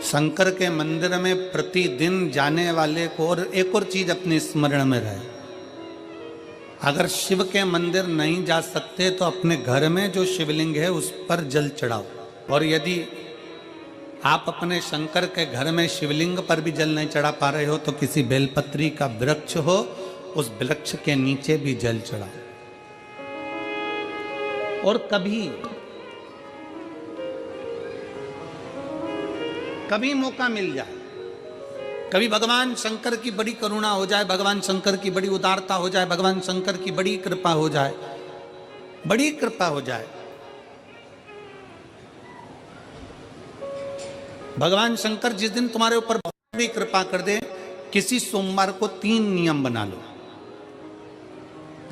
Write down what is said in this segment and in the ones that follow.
शंकर के मंदिर में प्रतिदिन जाने वाले को, और एक और चीज अपने स्मरण में रहे, अगर शिव के मंदिर नहीं जा सकते तो अपने घर में जो शिवलिंग है उस पर जल चढ़ाओ। और यदि आप अपने शंकर के घर में शिवलिंग पर भी जल नहीं चढ़ा पा रहे हो तो किसी बेलपत्री का वृक्ष हो, उस वृक्ष के नीचे भी जल चढ़ाओ। और कभी मौका मिल जाए, कभी भगवान शंकर की बड़ी करुणा हो जाए, भगवान शंकर की बड़ी उदारता हो जाए, भगवान शंकर की बड़ी कृपा हो जाए, बड़ी कृपा हो जाए, भगवान शंकर जिस दिन तुम्हारे ऊपर बहुत बड़ी कृपा कर दे, किसी सोमवार को 3 नियम बना लो।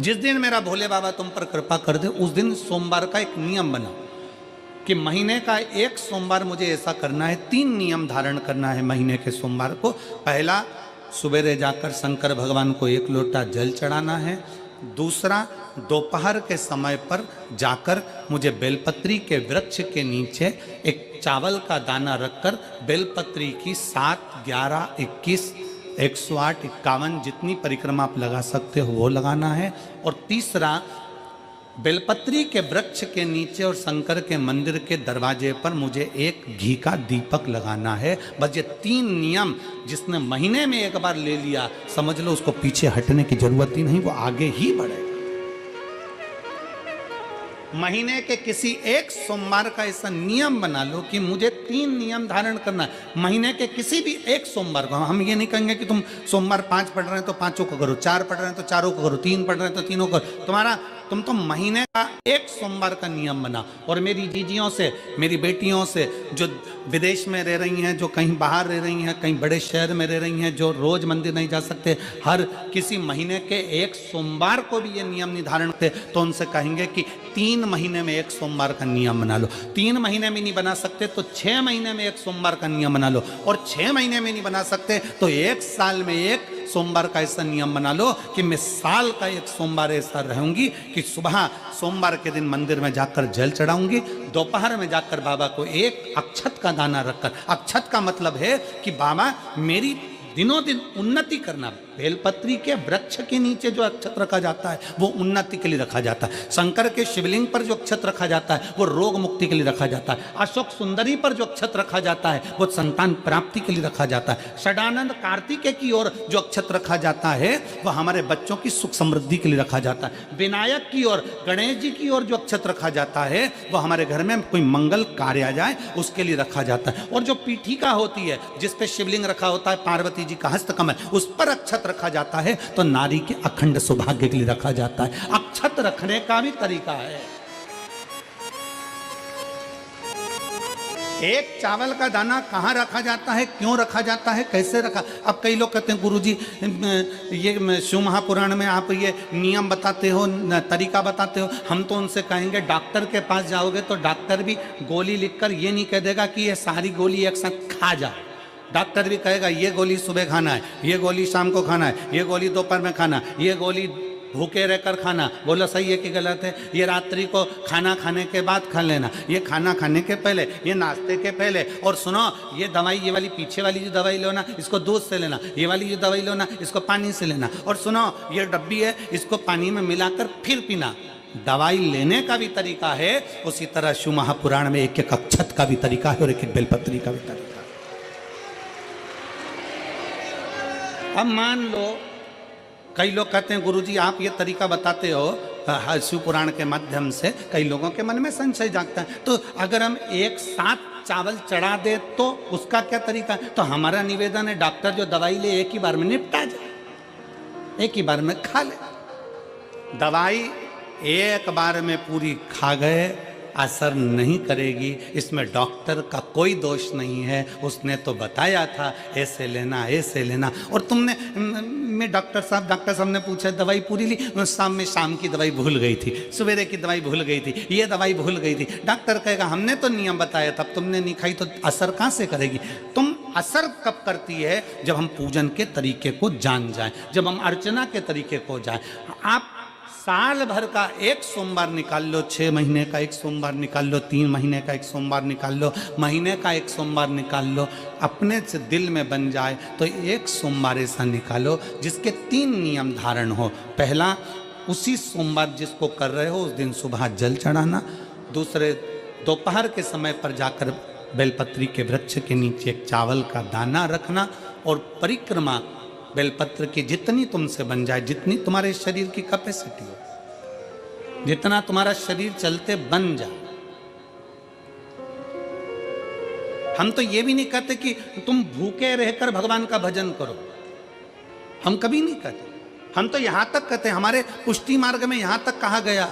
जिस दिन मेरा भोले बाबा तुम पर कृपा कर दे उस दिन सोमवार का एक नियम बनाओ कि महीने का एक सोमवार मुझे ऐसा करना है, 3 नियम धारण करना है महीने के सोमवार को। पहला, सुबेरे जाकर शंकर भगवान को 1 लोटा जल चढ़ाना है। दूसरा, दोपहर के समय पर जाकर मुझे बेलपत्री के वृक्ष के नीचे एक चावल का दाना रखकर बेलपत्री की 7, 11, 21, 108, 51 जितनी परिक्रमा आप लगा सकते हो वो लगाना है। और तीसरा, बेलपत्री के वृक्ष के नीचे और शंकर के मंदिर के दरवाजे पर मुझे एक घी का दीपक लगाना है। बस ये 3 नियम जिसने महीने में एक बार ले लिया, समझ लो उसको पीछे हटने की जरूरत ही नहीं, वो आगे ही बढ़ेगा। महीने के किसी एक सोमवार का ऐसा नियम बना लो कि मुझे 3 नियम धारण करना है महीने के किसी भी एक सोमवार को। हम ये नहीं कहेंगे कि तुम सोमवार 5 पढ़ रहे हैं तो 5 को करो, 4 पढ़ रहे हैं तो 4 को करो, 3 पढ़ रहे हैं तो 3 को करो। तुम तो महीने का एक सोमवार का नियम बना। और मेरी जीजियों से, मेरी बेटियों से जो विदेश में रह रही हैं, जो कहीं बाहर रह रही हैं, कहीं बड़े शहर में रह रही हैं, जो रोज मंदिर नहीं जा सकते, हर किसी महीने के एक सोमवार को भी ये नियम निर्धारण करते, तो उनसे कहेंगे कि 3 महीने में एक सोमवार का नियम बना लो। 3 महीने में नहीं बना सकते तो 6 महीने में एक सोमवार का नियम बना लो। और 6 महीने में नहीं बना सकते तो 1 साल में एक सोमवार का ऐसा नियम बना लो कि मैं साल का एक सोमवार ऐसा रहूंगी कि सुबह सोमवार के दिन मंदिर में जाकर जल चढ़ाऊंगी, दोपहर में जाकर बाबा को एक अक्षत का दाना रखकर, अक्षत का मतलब है कि बाबा मेरी दिनों दिन उन्नति करना। बेलपत्री के वृक्ष के नीचे जो अक्षत रखा जाता है वो उन्नति के लिए रखा जाता है। शंकर के शिवलिंग पर जो अक्षत रखा जाता है वो रोग मुक्ति के लिए रखा जाता है। अशोक सुंदरी पर जो अक्षत रखा जाता है वो संतान प्राप्ति के लिए रखा जाता है। षडानंद कार्तिकेय की ओर जो अक्षत रखा जाता है वह हमारे बच्चों की सुख समृद्धि के लिए रखा जाता है। विनायक की ओर, गणेश जी की ओर जो अक्षत रखा जाता है वह हमारे घर में कोई मंगल कार्य आ जाए उसके लिए रखा जाता है। और जो पीठिका होती है जिस पे शिवलिंग रखा होता है, पार्वती जी का हस्तकमल, उस पर अक्षत रखा जाता है तो नारी के अखंड सौभाग्य के लिए रखा जाता है। अक्षत रखने का भी तरीका है। एक चावल का दाना कहाँ रखा जाता है, क्यों रखा जाता है, कैसे रखा। अब कई लोग कहते हैं गुरुजी ये शिव महापुराण में आप ये नियम बताते हो, तरीका बताते हो। हम तो उनसे कहेंगे डॉक्टर के पास जाओगे तो डॉक्टर भी गोली लिखकर ये नहीं कह देगा कि ये सारी गोली एक साथ खा जा। डॉक्टर भी कहेगा ये गोली सुबह खाना है, ये गोली शाम को खाना है, ये गोली दोपहर में खाना, ये गोली भूखे रहकर खाना। बोलो सही है कि गलत है? ये रात्रि को खाना खाने के बाद खा लेना, ये खाना खाने के पहले, ये नाश्ते के पहले। और सुनो, ये दवाई, ये वाली पीछे वाली जो दवाई लो ना इसको दूध से लेना, ये वाली जो दवाई लो ना इसको पानी से लेना। और सुनो, ये डब्बी है इसको पानी में मिलाकर फिर पीना। दवाई लेने का भी तरीका है, उसी तरह शिव महापुराण में एक एक अक्षत का भी तरीका है और एक एक बेलपत्री का भी तरीका है। अब मान लो कई लोग कहते हैं गुरुजी आप ये तरीका बताते हो शिव पुराण के माध्यम से, कई लोगों के मन में संशय जागता है, तो अगर हम एक साथ चावल चढ़ा दे तो उसका क्या तरीका है? तो हमारा निवेदन है डॉक्टर जो दवाई ले एक ही बार में निपटा जाए, एक ही बार में खा ले। दवाई एक बार में पूरी खा गए असर नहीं करेगी, इसमें डॉक्टर का कोई दोष नहीं है। उसने तो बताया था ऐसे लेना, ऐसे लेना। और तुमने मैं डॉक्टर साहब ने पूछा दवाई पूरी ली, शाम की दवाई भूल गई थी, सवेरे की दवाई भूल गई थी, ये दवाई भूल गई थी। डॉक्टर कहेगा हमने तो नियम बताया था, तुमने नहीं खाई तो असर कहाँ से करेगी? तुम असर कब करती है? जब हम पूजन के तरीके को जान जाएं, जब हम अर्चना के तरीके को जाएं। आप साल भर का एक सोमवार निकाल लो, 6 महीने का एक सोमवार निकाल लो, 3 महीने का एक सोमवार निकाल लो, महीने का एक सोमवार निकाल लो, अपने से दिल में बन जाए तो एक सोमवार ऐसा निकालो जिसके 3 नियम धारण हो। पहला, उसी सोमवार जिसको कर रहे हो उस दिन सुबह जल चढ़ाना। दूसरे, दोपहर के समय पर जाकर बेलपत्री के वृक्ष के नीचे एक चावल का दाना रखना और परिक्रमा बेलपत्र की जितनी तुमसे बन जाए, जितनी तुम्हारे शरीर की कैपेसिटी हो, जितना तुम्हारा शरीर चलते बन जाए। हम तो ये भी नहीं कहते कि तुम भूखे रहकर भगवान का भजन करो, हम कभी नहीं कहते। हम तो यहां तक कहते हैं, हमारे पुष्टि मार्ग में यहां तक कहा गया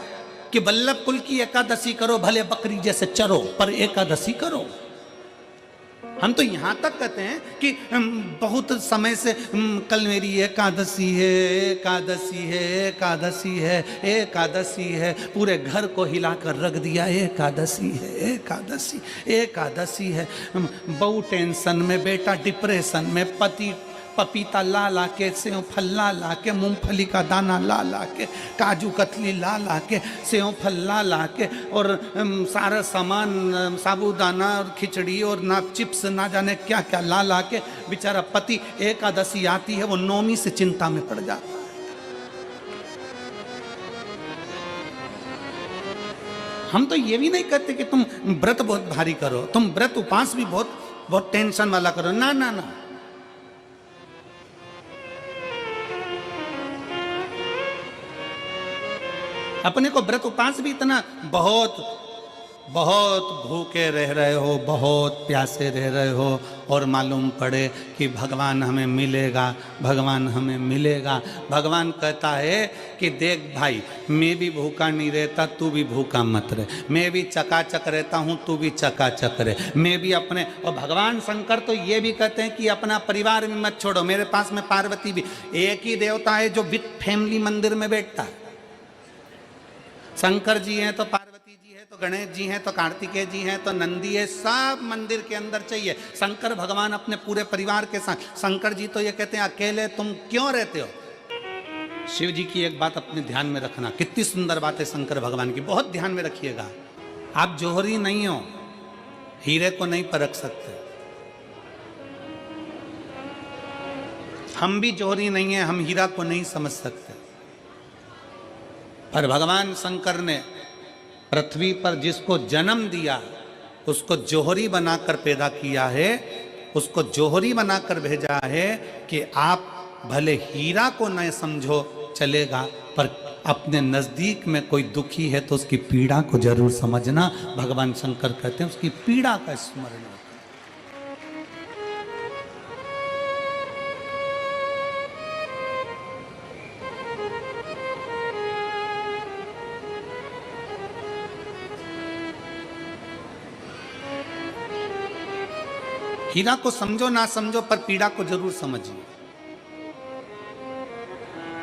कि वल्लभ कुल की एकादशी करो, भले बकरी जैसे चरो पर एकादशी करो। हम तो यहां तक कहते हैं कि बहुत समय से कल मेरी एकादशी है, एकादशी है, एकादशी है, एकादशी है, पूरे घर को हिलाकर रख दिया, एकादशी है, एकादशी, एकादशी है। बहू टेंशन में, बेटा डिप्रेशन में, पति पपीता ला ला के, सेव फल ला ला के, मूंगफली का दाना ला ला के, काजू कतली ला ला के, सेव फल ला ला के, और सारा सामान, साबूदाना और खिचड़ी और ना चिप्स ना जाने क्या क्या ला ला के, बेचारा पति एकादशी आती है वो नौमी से चिंता में पड़ जाता है। हम तो ये भी नहीं कहते कि तुम व्रत बहुत भारी करो, तुम व्रत उपास भी बहुत बहुत टेंशन वाला करो, ना ना ना। अपने को व्रत उपास भी इतना बहुत बहुत भूखे रह रहे हो, बहुत प्यासे रह रहे हो, और मालूम पड़े कि भगवान हमें मिलेगा, भगवान हमें मिलेगा। भगवान कहता है कि देख भाई, मैं भी भूखा नहीं रहता, तू भी भूखा मत रहे, मैं भी चकाचक रहता हूँ, तू भी चकाचक रहे, मैं भी अपने। और भगवान शंकर तो ये भी कहते हैं कि अपना परिवार में मत छोड़ो। मेरे पास में पार्वती भी, एक ही देवता है जो विद फैमिली मंदिर में बैठता है। शंकर जी हैं तो पार्वती जी है, तो गणेश जी हैं, तो कार्तिकेय जी हैं, तो नंदी है, सब मंदिर के अंदर चाहिए। शंकर भगवान अपने पूरे परिवार के साथ। शंकर जी तो ये कहते हैं अकेले तुम क्यों रहते हो। शिव जी की एक बात अपने ध्यान में रखना, कितनी सुंदर बात है शंकर भगवान की, बहुत ध्यान में रखिएगा। आप जौहरी नहीं हो, हीरे को नहीं परख सकते। हम भी जौहरी नहीं है, हम हीरा को नहीं समझ सकते। पर भगवान शंकर ने पृथ्वी पर जिसको जन्म दिया उसको जौहरी बनाकर पैदा किया है, उसको जौहरी बनाकर भेजा है कि आप भले हीरा को न समझो चलेगा, पर अपने नजदीक में कोई दुखी है तो उसकी पीड़ा को जरूर समझना। भगवान शंकर कहते हैं उसकी पीड़ा का स्मरण। हीरा को समझो ना समझो, पर पीड़ा को जरूर समझिए,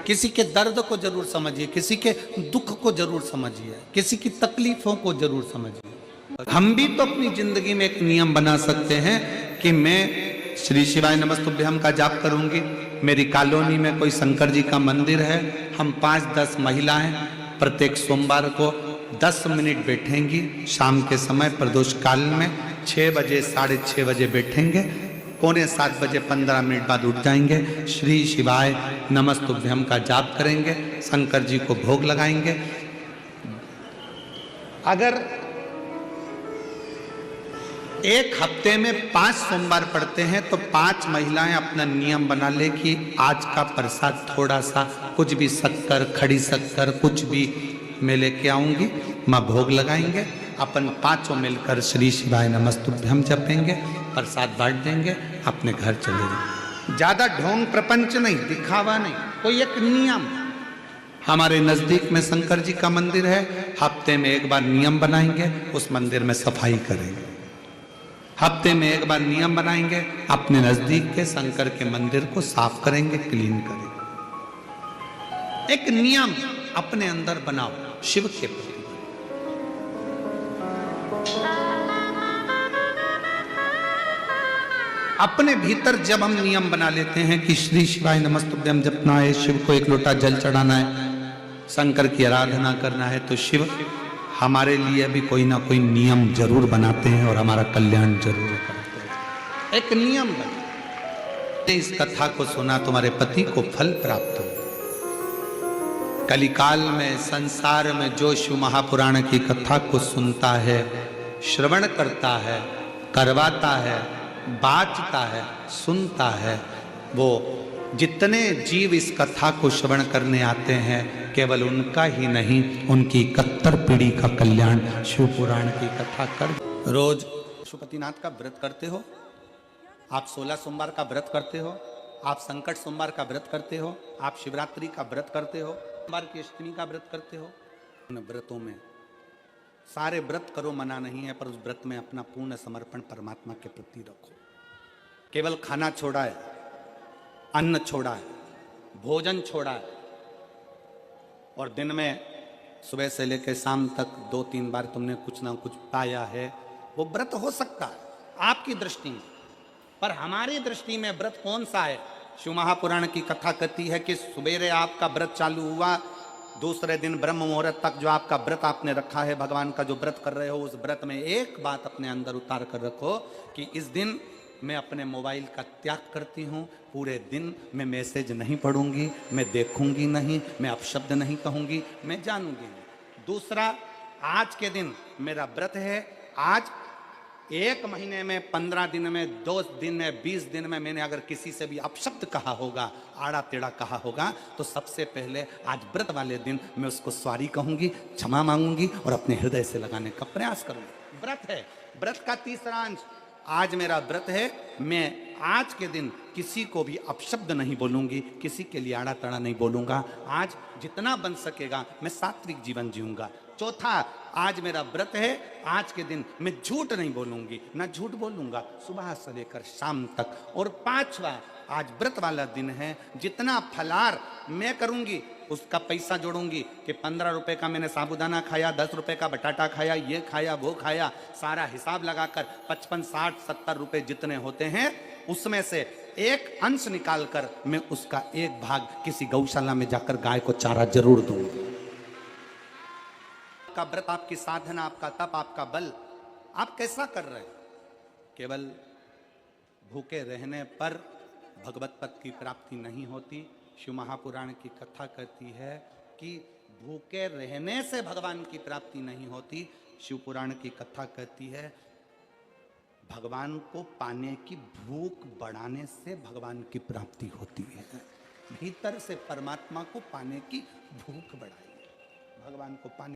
किसी के दर्द को जरूर समझिए, किसी के दुख को जरूर समझिए, किसी की तकलीफों को जरूर समझिए। हम भी तो अपनी जिंदगी में एक नियम बना सकते हैं कि मैं श्री शिवाय नमस्तुभ्यम का जाप करूंगी। मेरी कॉलोनी में कोई शंकर जी का मंदिर है, हम 5-10 महिलाएं प्रत्येक सोमवार को 10 मिनट बैठेंगी। शाम के समय प्रदोष काल में 6 बजे 6:30 बजे बैठेंगे, 6:45 बजे 15 मिनट बाद उठ जाएंगे, श्री शिवाय नमस्तुभ्यम का जाप करेंगे, शंकर जी को भोग लगाएंगे। अगर एक हफ्ते में 5 सोमवार पड़ते हैं तो 5 महिलाएं अपना नियम बना ले कि आज का प्रसाद थोड़ा सा, कुछ भी शक्कर, खड़ी शक्कर, कुछ भी मैं लेके आऊंगी, माँ भोग लगाएंगे, अपन 5 मिलकर श्री शिवाय नमस्तुभ्यम जपेंगे, प्रसाद बांट देंगे, अपने घर चले जाएंगे। ज्यादा ढोंग प्रपंच नहीं, दिखावा नहीं, कोई एक नियम। हमारे नजदीक में शंकर जी का मंदिर है, हफ्ते में एक बार नियम बनाएंगे, उस मंदिर में सफाई करेंगे। हफ्ते में एक बार नियम बनाएंगे, अपने नजदीक के शंकर के मंदिर को साफ करेंगे, क्लीन करेंगे। एक नियम अपने अंदर बनाओ शिव के प्रति। अपने भीतर जब हम नियम बना लेते हैं कि श्री शिवाय नमस्तुभ्यम जपना है, शिव को एक लोटा जल चढ़ाना है, शंकर की आराधना करना है तो शिव हमारे लिए भी कोई ना कोई नियम जरूर बनाते हैं और हमारा कल्याण जरूर करते हैं। एक नियम बना, इस कथा को सुना तुम्हारे पति को फल प्राप्त हो। कलिकाल में संसार में जो शिव महापुराण की कथा को सुनता है, श्रवण करता है, करवाता है, बाँचता है, सुनता है, वो जितने जीव इस कथा को श्रवण करने आते हैं, केवल उनका ही नहीं, उनकी 71 पीढ़ी का कल्याण शिव पुराण की कथा कर। रोज पशुपतिनाथ का व्रत करते हो आप, 16 सोमवार का व्रत करते हो आप, संकट सोमवार का व्रत करते हो आप, शिवरात्रि का व्रत करते हो, सोमवार की अष्टमी का व्रत करते हो। उन व्रतों में सारे व्रत करो, मना नहीं है, पर उस व्रत में अपना पूर्ण समर्पण परमात्मा के प्रति रखो। केवल खाना छोड़ा है, अन्न छोड़ा है, भोजन छोड़ा है, और दिन में सुबह से लेकर शाम तक 2-3 बार तुमने कुछ ना कुछ पाया है, वो व्रत हो सकता है आपकी दृष्टि में, पर हमारी दृष्टि में व्रत कौन सा है? शिव महापुराण की कथा कहती है कि सुबेरे आपका व्रत चालू हुआ, दूसरे दिन ब्रह्म मुहूर्त तक जो आपका व्रत आपने रखा है, भगवान का जो व्रत कर रहे हो, उस व्रत में एक बात अपने अंदर उतार कर रखो कि इस दिन मैं अपने मोबाइल का त्याग करती हूँ, पूरे दिन मैं मैसेज नहीं पढ़ूंगी, मैं देखूंगी नहीं, मैं अपशब्द नहीं कहूंगी, मैं जानूंगी नहीं। दूसरा, आज के दिन मेरा व्रत है, आज 1 महीने में, 15 दिन में, 2 दिन में, 20 दिन में मैंने अगर किसी से भी अपशब्द कहा होगा, आड़ा टेढ़ा कहा होगा, तो सबसे पहले आज व्रत वाले दिन मैं उसको सॉरी कहूंगी, क्षमा मांगूंगी और अपने हृदय से लगाने का प्रयास करूंगी। व्रत है। व्रत का तीसरा अंश, आज मेरा व्रत है, मैं आज के दिन किसी को भी अपशब्द नहीं बोलूंगी, किसी के लिए आड़ा तड़ा नहीं बोलूंगा, आज जितना बन सकेगा मैं सात्विक जीवन जीऊंगा। चौथा, आज मेरा व्रत है, आज के दिन मैं झूठ नहीं बोलूंगी, ना झूठ बोलूंगा सुबह से लेकर शाम तक। और पांचवा, आज व्रत वाला दिन है, जितना फलार मैं करूंगी उसका पैसा जोड़ूंगी कि 15 रुपए का मैंने साबुदाना खाया, 10 रुपए का बटाटा खाया, ये खाया, वो खाया, सारा हिसाब लगाकर 55, 60, 70 रुपए जितने होते हैं, उसमें से एक अंश निकालकर मैं उसका एक भाग किसी गौशाला में जाकर गाय को चारा जरूर दूंगी। आपका व्रत, आपकी साधना, आपका तप, आपका बल, आप कैसा कर रहे हैं? केवल भूखे रहने पर भगवत पद की प्राप्ति नहीं होती। शिव महापुराण की कथा कहती है कि भूखे रहने से भगवान की प्राप्ति नहीं होती। शिव पुराण की कथा कहती है भगवान को पाने की भूख बढ़ाने से भगवान की प्राप्ति होती है। भीतर से परमात्मा को पाने की भूख बढ़ाइए, भगवान को पाने